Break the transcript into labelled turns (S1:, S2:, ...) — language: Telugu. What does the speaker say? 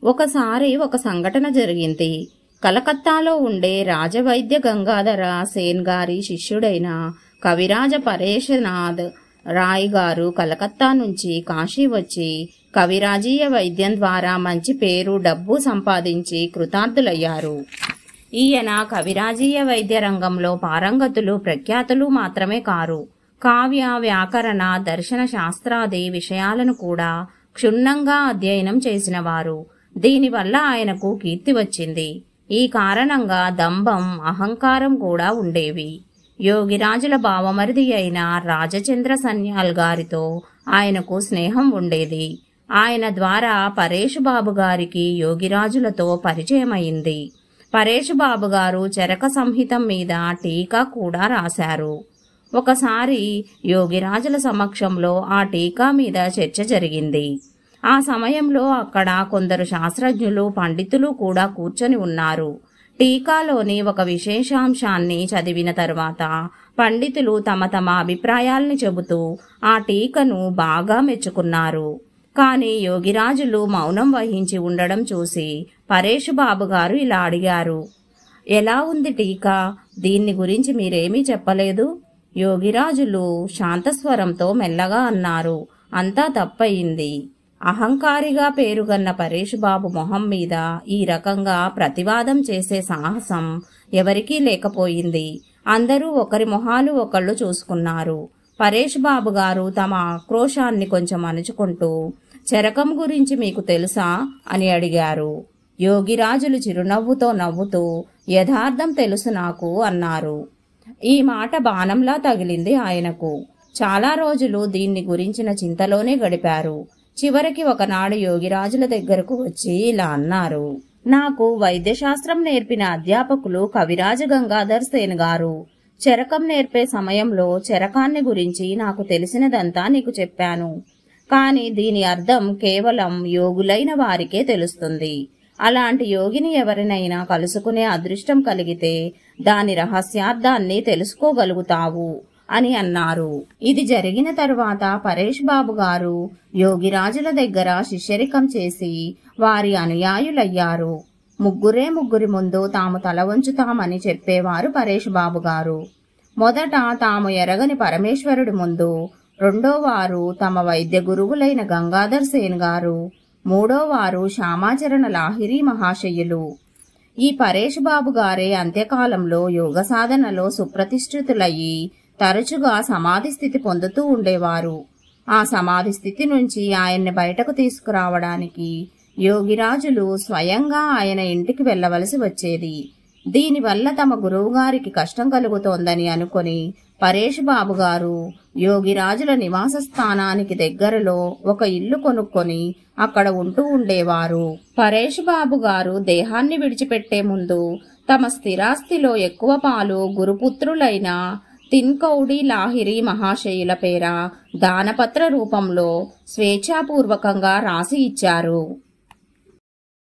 S1: ఒకసారి ఒక సంఘటన జరిగింది. కలకత్తాలో ఉండే రాజవైద్య గంగాధర సేన్ గారి శిష్యుడైన కవిరాజ పరేశనాథ్ రాయ్ గారు కలకత్తా నుంచి కాశీ వచ్చి కవిరాజీయ వైద్యం ద్వారా మంచి పేరు డబ్బు సంపాదించి కృతార్థులయ్యారు. ఈయన కవిరాజీయ వైద్య రంగంలో పారంగతులు ప్రఖ్యాతులు మాత్రమే కారు, కావ్య వ్యాకరణ దర్శన శాస్త్రాది విషయాలను కూడా క్షుణ్ణంగా అధ్యయనం చేసినవారు. దీనివల్ల ఆయనకు కీర్తి వచ్చింది. ఈ కారణంగా దంభం అహంకారం కూడా ఉండేవి. యోగిరాజుల బావమరిది అయిన రాజచంద్ర సన్యాల్ గారితో ఆయనకు స్నేహం ఉండేది. ఆయన ద్వారా పరేశుబాబు గారికి యోగిరాజులతో పరిచయమైంది. పరేశుబాబు గారు చరక సంహితం మీద టీకా కూడా రాశారు. ఒకసారి యోగిరాజుల సమక్షంలో ఆ టీకా మీద చర్చ జరిగింది. ఆ సమయంలో అక్కడ కొందరు శాస్త్రజ్ఞులు పండితులు కూడా కూర్చొని ఉన్నారు. టీకాలోని ఒక విశేషాంశాన్ని చదివిన తరువాత పండితులు తమ తమ అభిప్రాయాల్ని చెబుతూ ఆ టీకను బాగా మెచ్చుకున్నారు. కాని యోగిరాజులు మౌనం వహించి ఉండడం చూసి పరేశుబాబు గారు ఇలా అడిగారు, ఎలా ఉంది టీకా? దీన్ని గురించి మీరేమీ చెప్పలేదు? యోగిరాజులు శాంతస్వరంతో మెల్లగా అన్నారు, అంతా తప్పయింది. అహంకారిగా పేరుగన్న పరేశుబాబు మొహం మీద ఈ రకంగా ప్రతివాదం చేసే సాహసం ఎవరికీ లేకపోయింది. అందరూ ఒకరి మొహాలు ఒకళ్ళు చూసుకున్నారు. పరేశుబాబు గారు తమ ఆక్రోశాన్ని కొంచెం అణుచుకుంటూ, చరకం గురించి మీకు తెలుసా అని అడిగారు. యోగిరాజులు చిరునవ్వుతో నవ్వుతూ, యథార్థం తెలుసు నాకు అన్నారు. ఈ మాట బాణంలా తగిలింది ఆయనకు. చాలా రోజులు దీన్ని గురించిన చింతలోనే గడిపారు. చివరికి ఒకనాడు యోగిరాజుల దగ్గరకు వచ్చి ఇలా అన్నారు, నాకు వైద్యశాస్త్రం నేర్పిన అధ్యాపకులు కవిరాజ గంగాధర్ సేన్ గారు. చరకం నేర్పే సమయంలో చరకాన్ని గురించి నాకు తెలిసినదంతా నీకు చెప్పాను. కాని దీని అర్థం కేవలం యోగులైన వారికే తెలుస్తుంది. అలాంటి యోగిని ఎవరినైనా కలుసుకునే అదృష్టం కలిగితే దాని రహస్యార్థాన్ని తెలుసుకోగలుగుతావు అని అన్నారు. ఇది జరిగిన తరువాత పరేశుబాబు గారు యోగిరాజుల దగ్గర శిష్యరికం చేసి వారి అనుయాయులయ్యారు. ముగ్గురి ముందు తాము తల వంచుతామని చెప్పేవారు పరేశుబాబు గారు. మొదట తాము ఎరగని పరమేశ్వరుడి ముందు, రెండోవారు తమ వైద్య గురువులైన గంగాధర్ సేన్ గారు, మూడోవారు శ్యామాచరణ లాహిరి మహాశయులు. ఈ పరేశుబాబు గారే అంత్యకాలంలో యోగ సాధనలో సుప్రతిష్ఠితులయ్యి తరచుగా సమాధి స్థితి పొందుతూ ఉండేవారు. ఆ సమాధి స్థితి నుంచి ఆయన్ని బయటకు తీసుకురావడానికి యోగిరాజులు స్వయంగా ఆయన ఇంటికి వెళ్లవలసి వచ్చేది. దీనివల్ల తమ గురువుగారికి కష్టం కలుగుతోందని అనుకుని పరేశుబాబు గారు యోగిరాజుల నివాస స్థానానికి దగ్గరలో ఒక ఇల్లు కొనుక్కొని అక్కడ ఉంటూ ఉండేవారు. పరేశుబాబు గారు దేహాన్ని విడిచిపెట్టే ముందు తమ స్థిరాస్తిలో ఎక్కువ పాలు గురుపుత్రులైన తిన్కౌడి లాహిరి మహాశయుల పేర దానపత్ర రూపంలో స్వేచ్ఛాపూర్వకంగా రాసి ఇచ్చారు.